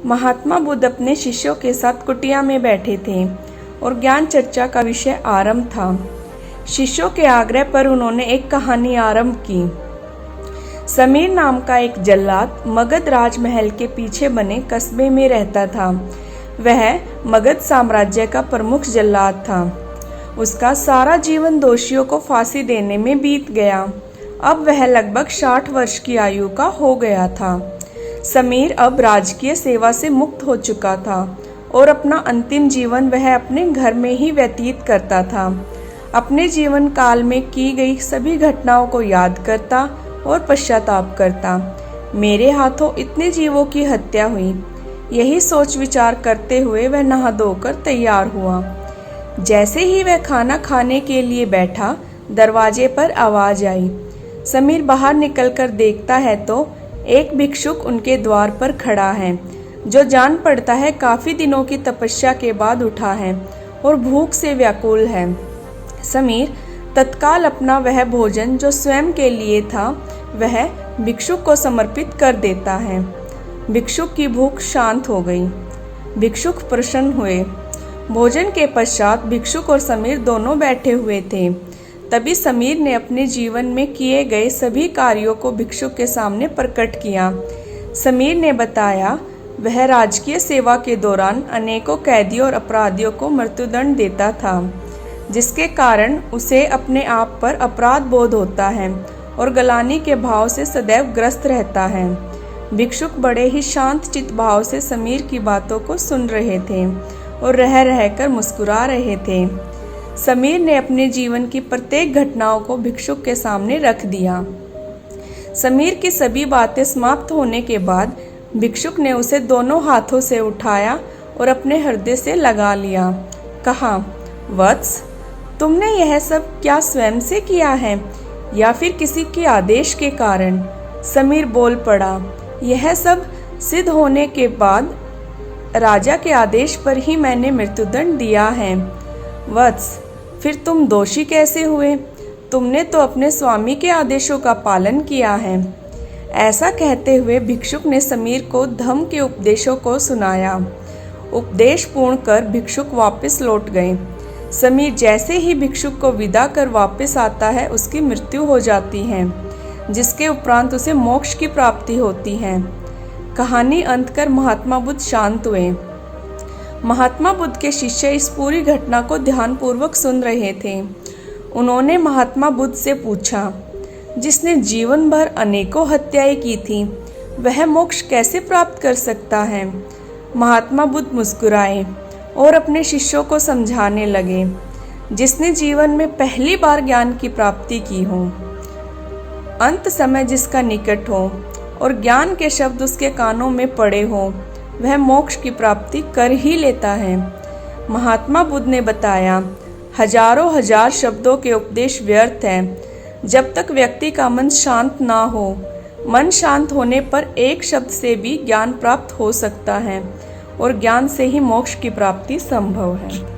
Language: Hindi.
महात्मा बुद्ध अपने शिष्यों के साथ कुटिया में बैठे थे और ज्ञान चर्चा का विषय आरंभ था। शिष्यों के आग्रह पर उन्होंने एक कहानी आरंभ की। समीर नाम का एक जल्लाद मगध राजमहल के पीछे बने कस्बे में रहता था। वह मगध साम्राज्य का प्रमुख जल्लाद था। उसका सारा जीवन दोषियों को फांसी देने में बीत गया। अब वह लगभग 60 वर्ष की आयु का हो गया था। समीर अब राजकीय सेवा से मुक्त हो चुका था और अपना अंतिम जीवन वह अपने घर में ही व्यतीत करता था। अपने जीवन काल में की गई सभी घटनाओं को याद करता और पश्चाताप करता। मेरे हाथों इतने जीवों की हत्या हुई, यही सोच विचार करते हुए वह नहा धोकर तैयार हुआ। जैसे ही वह खाना खाने के लिए बैठा, दरवाजे पर आवाज आई। समीर बाहर निकलकर देखता है तो एक भिक्षुक उनके द्वार पर खड़ा है, जो जान पड़ता है काफी दिनों की तपस्या के बाद उठा है और भूख से व्याकुल है। समीर तत्काल अपना वह भोजन जो स्वयं के लिए था वह भिक्षुक को समर्पित कर देता है। भिक्षुक की भूख शांत हो गई। भिक्षुक प्रसन्न हुए। भोजन के पश्चात भिक्षुक और समीर दोनों बैठे हुए थे। तभी समीर ने अपने जीवन में किए गए सभी कार्यों को भिक्षुक के सामने प्रकट किया। समीर ने बताया वह राजकीय सेवा के दौरान अनेकों कैदियों और अपराधियों को मृत्युदंड देता था, जिसके कारण उसे अपने आप पर अपराध बोध होता है और गलानी के भाव से सदैव ग्रस्त रहता है। भिक्षुक बड़े ही शांत चित्त भाव से समीर की बातों को सुन रहे थे और रह रहकर मुस्कुरा रहे थे। समीर ने अपने जीवन की प्रत्येक घटनाओं को भिक्षुक के सामने रख दिया। समीर की सभी बातें समाप्त होने के बाद भिक्षुक ने उसे दोनों हाथों से उठाया और अपने हृदय से लगा लिया। कहा, वत्स, तुमने यह सब क्या स्वयं से किया है या फिर किसी के आदेश के कारण? समीर बोल पड़ा, यह सब सिद्ध होने के बाद राजा के आदेश पर ही मैंने मृत्युदंड दिया है। वत्स, फिर तुम दोषी कैसे हुए? तुमने तो अपने स्वामी के आदेशों का पालन किया है। ऐसा कहते हुए भिक्षुक ने समीर को धम्म के उपदेशों को सुनाया। उपदेश पूर्ण कर भिक्षुक वापस लौट गए। समीर जैसे ही भिक्षुक को विदा कर वापस आता है, उसकी मृत्यु हो जाती है, जिसके उपरांत उसे मोक्ष की प्राप्ति होती है। कहानी अंत कर महात्मा बुद्ध शांत हुए। महात्मा बुद्ध के शिष्य इस पूरी घटना को ध्यानपूर्वक सुन रहे थे। उन्होंने महात्मा बुद्ध से पूछा, जिसने जीवन भर अनेकों हत्याएं की थी, वह मोक्ष कैसे प्राप्त कर सकता है? महात्मा बुद्ध मुस्कुराए और अपने शिष्यों को समझाने लगे, जिसने जीवन में पहली बार ज्ञान की प्राप्ति की हो, अंत समय जिसका निकट हो और ज्ञान के शब्द उसके कानों में पड़े हो, वह मोक्ष की प्राप्ति कर ही लेता है। महात्मा बुद्ध ने बताया, हजारों हजार शब्दों के उपदेश व्यर्थ है जब तक व्यक्ति का मन शांत ना हो। मन शांत होने पर एक शब्द से भी ज्ञान प्राप्त हो सकता है और ज्ञान से ही मोक्ष की प्राप्ति संभव है।